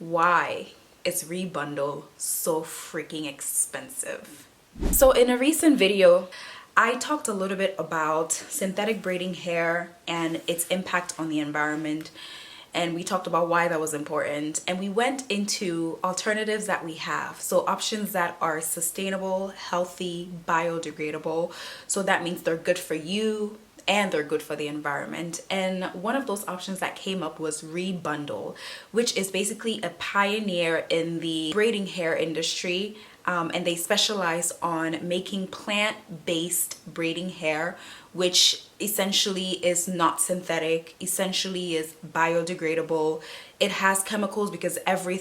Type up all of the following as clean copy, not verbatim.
why is Rebundle so freaking expensive? So in a recent video, I talked a little bit about synthetic braiding hair and its impact on the environment. And we talked about why that was important. And we went into alternatives that we have. So options that are sustainable, healthy, biodegradable. So that means they're good for you and they're good for the environment. And one of those options that came up was Rebundle, which is basically a pioneer in the braiding hair industry. And they specialize on making plant-based braiding hair, which essentially is not synthetic, essentially is biodegradable. It has chemicals because every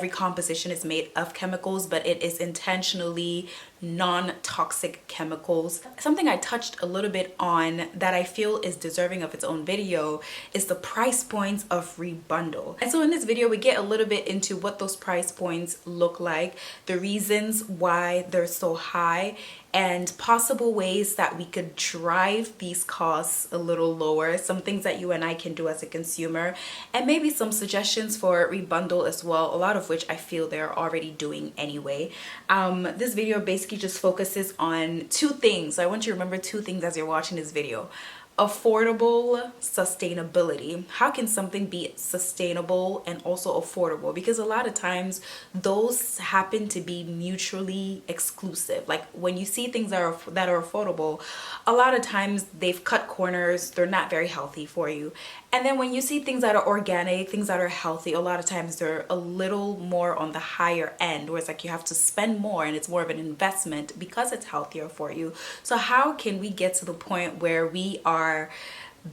composition is made of chemicals, but it is intentionally non-toxic chemicals. Something I touched a little bit on that I feel is deserving of its own video is the price points of Rebundle. And so in this video, we get a little bit into what those price points look like, the reasons why they're so high, and possible ways that we could drive these costs a little lower, some things that you and I can do as a consumer, and maybe some suggestions for Rebundle as well, a lot of which I feel they're already doing anyway. This video basically just focuses on two things. I want you to remember two things as you're watching this video. Affordable, sustainability. How can something be sustainable and also affordable? Because a lot of times those happen to be mutually exclusive. Like when you see things that are affordable, a lot of times they've cut corners, they're not very healthy for you. And then when you see things that are organic, things that are healthy, a lot of times they're a little more on the higher end, where it's like you have to spend more and it's more of an investment because it's healthier for you. So how can we get to the point where we are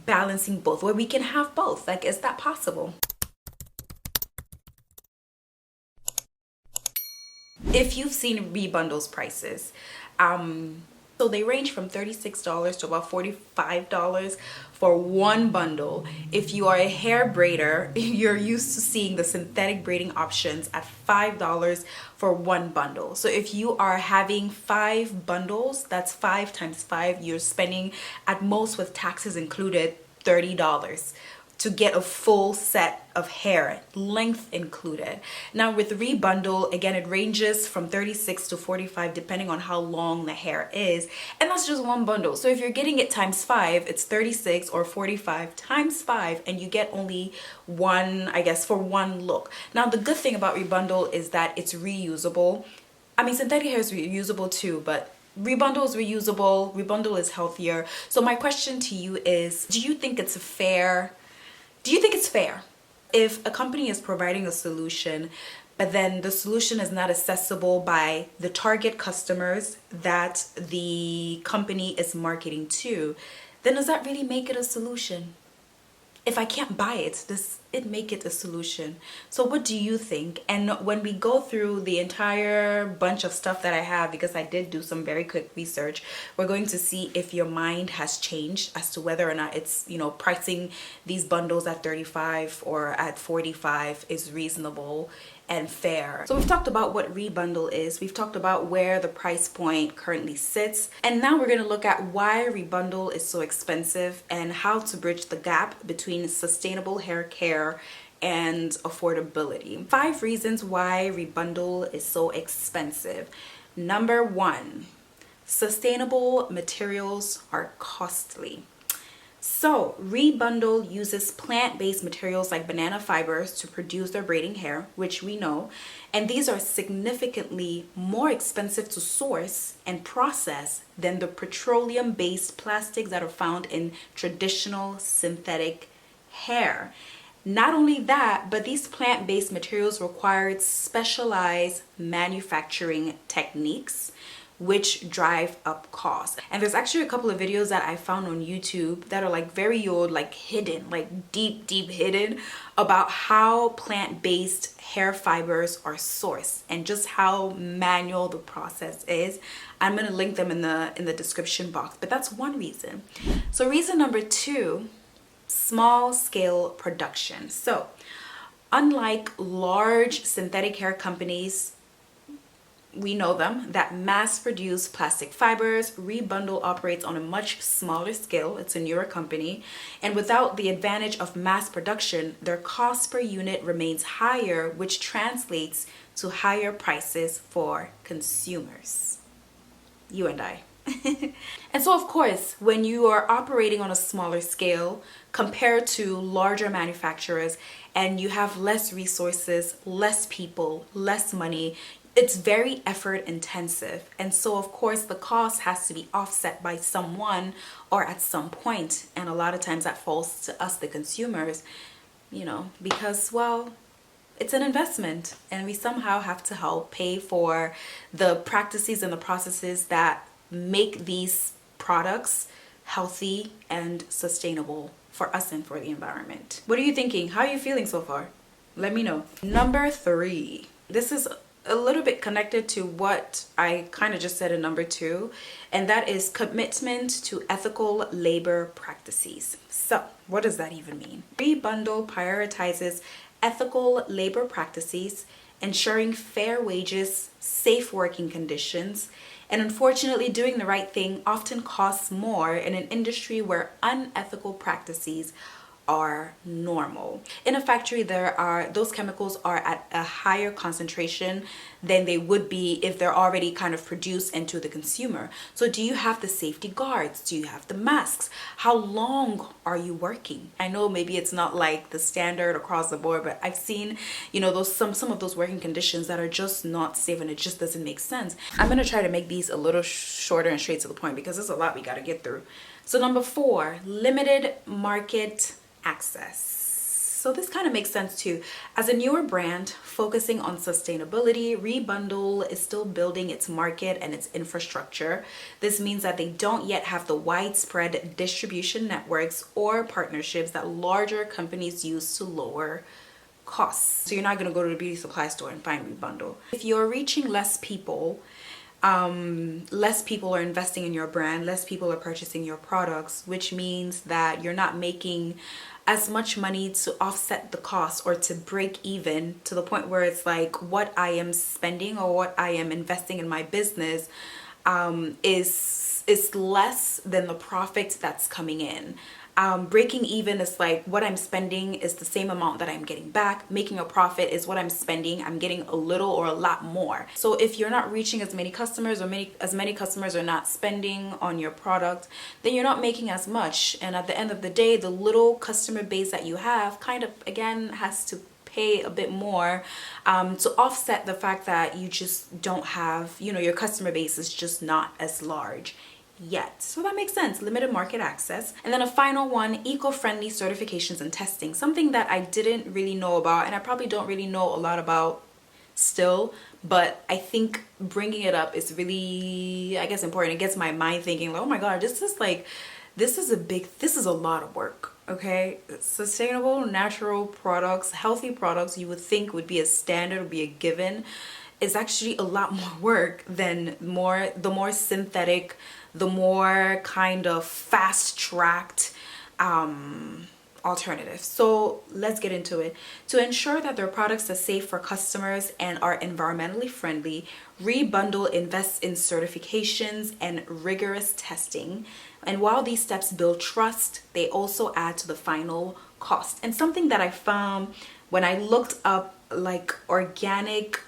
balancing both, where we can have both? Like, is that possible? If you've seen Rebundle's prices, so they range from $36 to about $45 for one bundle. If you are a hair braider, you're used to seeing the synthetic braiding options at $5 for one bundle. So if you are having 5 bundles, that's 5 times 5, you're spending at most, with taxes included, $30 to get a full set of hair, length included. Now with Rebundle, again, it ranges from 36 to 45 depending on how long the hair is, and that's just one bundle. So if you're getting it times 5, it's 36, or 45 times 5, and you get only one, I guess, for one look. Now the good thing about Rebundle is that it's reusable. I mean, synthetic hair is reusable too, but Rebundle is reusable. Rebundle is healthier. So my question to you is, do you think it's fair if a company is providing a solution, but then the solution is not accessible by the target customers that the company is marketing to? Then does that really make it a solution? If I can't buy it, does it make it a solution? So what do you think? And when we go through the entire bunch of stuff that I have, because I did do some very quick research, we're going to see if your mind has changed as to whether or not it's, you know, pricing these bundles at 35 or at 45 is reasonable and fair. So we've talked about what Rebundle is, we've talked about where the price point currently sits, and now we're going to look at why Rebundle is so expensive and how to bridge the gap between sustainable hair care and affordability. 5 reasons why Rebundle is so expensive. Number 1, sustainable materials are costly. So Rebundle uses plant-based materials like banana fibers to produce their braiding hair, which we know, and these are significantly more expensive to source and process than the petroleum-based plastics that are found in traditional synthetic hair. Not only that, but these plant-based materials required specialized manufacturing techniques, which drive up costs. And there's actually a couple of videos that I found on YouTube that are like very old, like hidden, like deep hidden, about how plant-based hair fibers are sourced and just how manual the process is. I'm going to link them in the description box, but that's one reason. So reason number 2, small scale production. So unlike large synthetic hair companies, we know them, that mass-produced plastic fibers. Rebundle operates on a much smaller scale. It's a newer company, and without the advantage of mass production, their cost per unit remains higher, which translates to higher prices for consumers. You and I. And so, of course, when you are operating on a smaller scale compared to larger manufacturers and you have less resources, less people, less money, it's very effort intensive. And so, of course, the cost has to be offset by someone or at some point. And a lot of times that falls to us, the consumers, because, well, it's an investment and we somehow have to help pay for the practices and the processes that make these products healthy and sustainable for us and for the environment. What are you thinking? How are you feeling so far? Let me know. Number 3. This is a little bit connected to what I kind of just said in number 2, and that is commitment to ethical labor practices. So, what does that even mean? Rebundle prioritizes ethical labor practices, ensuring fair wages, safe working conditions, and unfortunately, doing the right thing often costs more in an industry where unethical practices are normal. In a factory, those chemicals are at a higher concentration than they would be if they're already kind of produced into the consumer. So do you have the safety guards? Do you have the masks? How long are you working? I know maybe it's not like the standard across the board, but I've seen, some of those working conditions that are just not safe, and it just doesn't make sense. I'm going to try to make these a little shorter and straight to the point because there's a lot we got to get through. So number 4, limited market access. So this kind of makes sense too. As a newer brand focusing on sustainability, Rebundle is still building its market and its infrastructure. This means that they don't yet have the widespread distribution networks or partnerships that larger companies use to lower costs. So you're not going to go to the beauty supply store and find Rebundle. If you're reaching less people are investing in your brand, less people are purchasing your products, which means that you're not making as much money to offset the cost or to break even to the point where it's like what I am spending or what I am investing in my business is less than the profit that's coming in. Breaking even is like what I'm spending is the same amount that I'm getting back. Making a profit is what I'm spending, I'm getting a little or a lot more. So if you're not reaching as many customers or as many customers are not spending on your product, then you're not making as much. And at the end of the day, the little customer base that you have kind of, again, has to pay a bit more to offset the fact that you just don't have, your customer base is just not as large yet. So that makes sense. Limited market access. And then a final one, eco-friendly certifications and testing. Something that I didn't really know about, and I probably don't really know a lot about still, but I think bringing it up is really, I guess, important. It gets my mind thinking like, oh my God, this is a lot of work. Okay, sustainable, natural products, healthy products you would think would be a standard, would be a given, is actually a lot more work than the more synthetic, the more kind of fast-tracked alternative. So let's get into it. To ensure that their products are safe for customers and are environmentally friendly, Rebundle invests in certifications and rigorous testing. And while these steps build trust, they also add to the final cost. And something that I found when I looked up like organic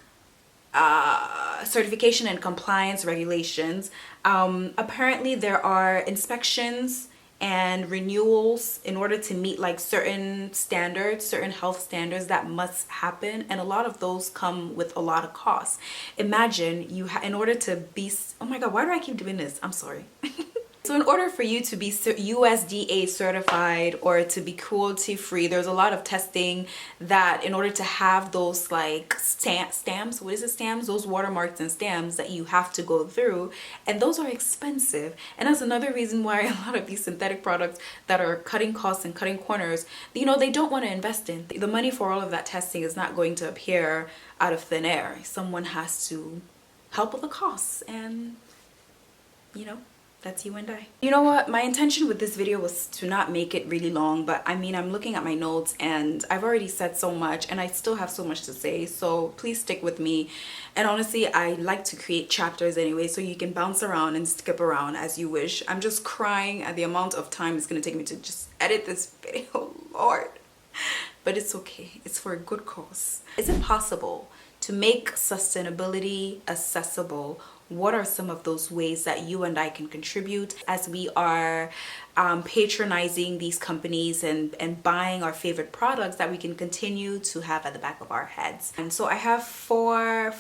certification and compliance regulations, apparently there are inspections and renewals in order to meet like certain standards, certain health standards that must happen, and a lot of those come with a lot of costs. Imagine in order to be, oh my God, why do I keep doing this? I'm sorry. So in order for you to be USDA certified or to be cruelty free, there's a lot of testing that in order to have those like stamps, what is it, stamps? Those watermarks and stamps that you have to go through, and those are expensive. And that's another reason why a lot of these synthetic products that are cutting costs and cutting corners, they don't want to invest in. The money for all of that testing is not going to appear out of thin air. Someone has to help with the costs, and That's you and I. You know what? My intention with this video was to not make it really long, but I mean, I'm looking at my notes and I've already said so much and I still have so much to say. So please stick with me. And honestly, I like to create chapters anyway, so you can bounce around and skip around as you wish. I'm just crying at the amount of time it's going to take me to just edit this video, Lord. But it's okay. It's for a good cause. Is it possible to make sustainability accessible? What are some of those ways that you and I can contribute as we are patronizing these companies and buying our favorite products that we can continue to have at the back of our heads? And so I have 5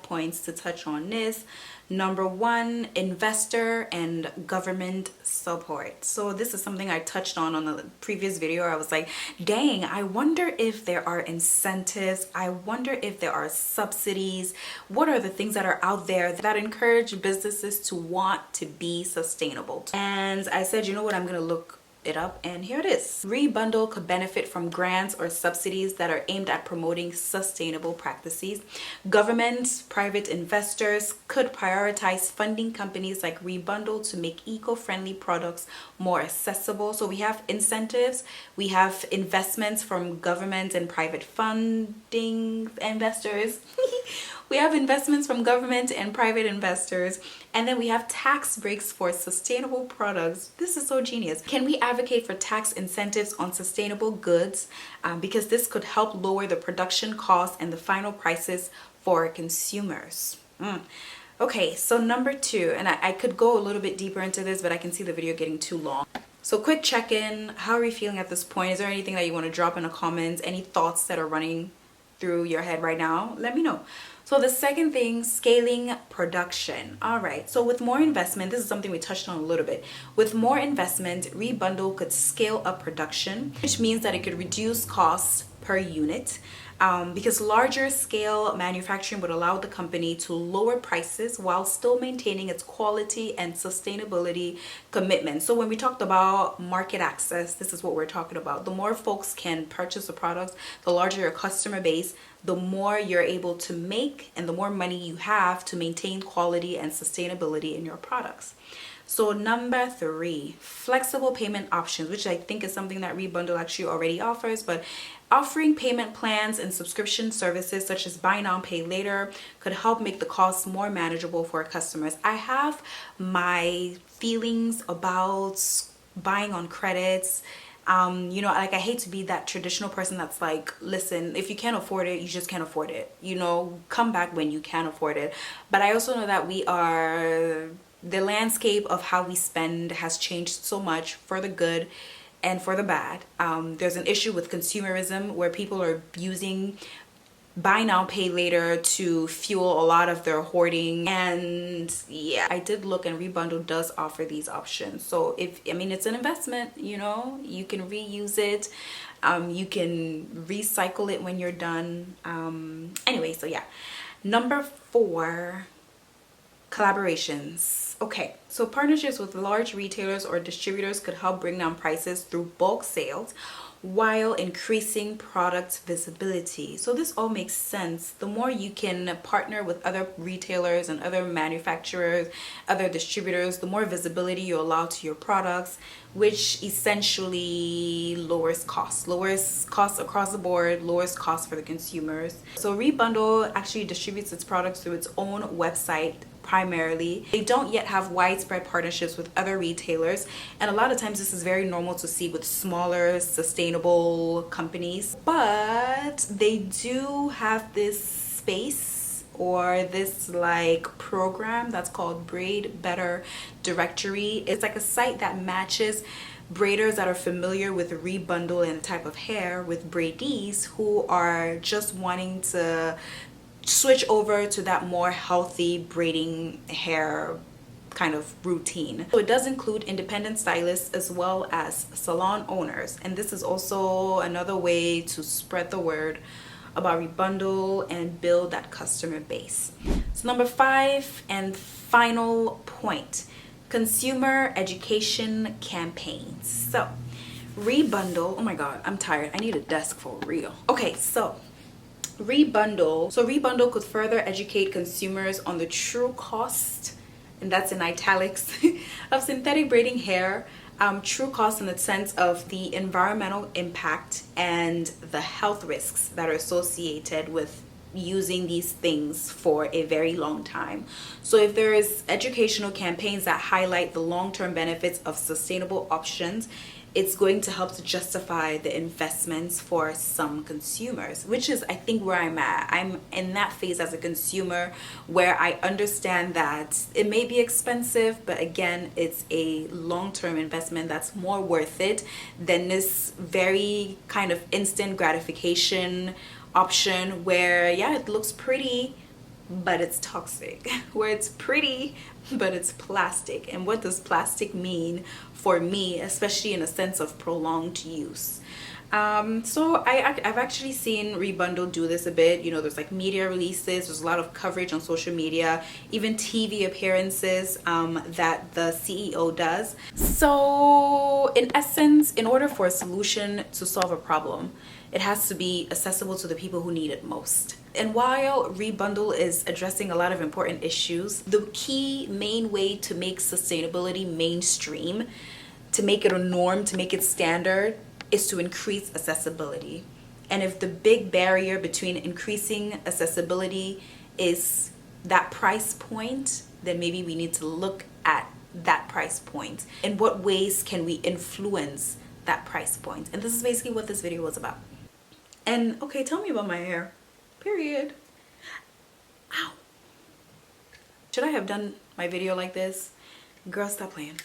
points to touch on this. Number 1, investor and government support. So this is something I touched on the previous video. I was like, dang, I wonder if there are incentives. I wonder if there are subsidies. What are the things that are out there that encourage businesses to want to be sustainable? And I said, you know what, I'm gonna look it up, and here it is. Rebundle could benefit from grants or subsidies that are aimed at promoting sustainable practices. Governments, private investors could prioritize funding companies like Rebundle to make eco-friendly products more accessible. So we have incentives, we have investments from government and private funding investors. We have investments from government and private investors, and then we have tax breaks for sustainable products. This is so genius. Can we advocate for tax incentives on sustainable goods? Because this could help lower the production costs and the final prices for consumers. Okay, so number 2, and I could go a little bit deeper into this, but I can see the video getting too long. So quick check-in. How are you feeling at this point? Is there anything that you want to drop in the comments? Any thoughts that are running through your head right now? Let me know. So the second thing, scaling production. All right, so with more investment, this is something we touched on a little bit. With more investment, Rebundle could scale up production, which means that it could reduce costs per unit. Because larger scale manufacturing would allow the company to lower prices while still maintaining its quality and sustainability commitment. So when we talked about market access, this is what we're talking about. The more folks can purchase the products, the larger your customer base, the more you're able to make and the more money you have to maintain quality and sustainability in your products. So number 3, flexible payment options, which I think is something that Rebundle actually already offers, but offering payment plans and subscription services such as buy now, pay later could help make the costs more manageable for customers. I have my feelings about buying on credits. You know, like I hate to be that traditional person that's like, listen, if you can't afford it, you just can't afford it. You know, come back when you can afford it. But I also know that the landscape of how we spend has changed so much for the good and for the bad. There's an issue with consumerism where people are using buy now, pay later to fuel a lot of their hoarding. And yeah, I did look, and Rebundle does offer these options. So I mean, it's an investment, you know, you can reuse it. You can recycle it when you're done. Anyway, so yeah. Number 4, collaborations. Okay, so partnerships with large retailers or distributors could help bring down prices through bulk sales while increasing product visibility. So this all makes sense. The more you can partner with other retailers and other manufacturers, other distributors, the more visibility you allow to your products, which essentially lowers costs across the board, lowers costs for the consumers. So Rebundle actually distributes its products through its own website primarily. They don't yet have widespread partnerships with other retailers, and a lot of times this is very normal to see with smaller sustainable companies, but they do have this space or this like program that's called Braid Better Directory. It's like a site that matches braiders that are familiar with Rebundle and the type of hair with braidees who are just wanting to switch over to that more healthy braiding hair kind of routine. So it does include independent stylists as well as salon owners, and this is also another way to spread the word about Rebundle and build that customer base. So number 5 and final point, consumer education campaigns. So Rebundle, oh my god, I'm tired, I need a desk for real. Okay, so Rebundle could further educate consumers on the true cost and that's in italics, of synthetic braiding hair, true cost in the sense of the environmental impact and the health risks that are associated with using these things for a very long time. So if there is educational campaigns that highlight the long-term benefits of sustainable options, it's going to help to justify the investments for some consumers, which is, I think, where I'm at. I'm in that phase as a consumer where I understand that it may be expensive, but again, it's a long-term investment that's more worth it than this very kind of instant gratification option where, yeah, it looks pretty, but it's toxic, where it's pretty but it's plastic. And what does plastic mean for me, especially in a sense of prolonged use? So I've actually seen Rebundle do this a bit. You know, there's like media releases, there's a lot of coverage on social media, even TV appearances that the CEO does. So in essence, in order for a solution to solve a problem, it has to be accessible to the people who need it most. And while Rebundle is addressing a lot of important issues, the key main way to make sustainability mainstream, to make it a norm, to make it standard, is to increase accessibility. And if the big barrier between increasing accessibility is that price point, then maybe we need to look at that price point. In what ways can we influence that price point? And this is basically what this video was about. And okay, tell me about my hair. Period. Ow. Should I have done my video like this? Girl, stop playing.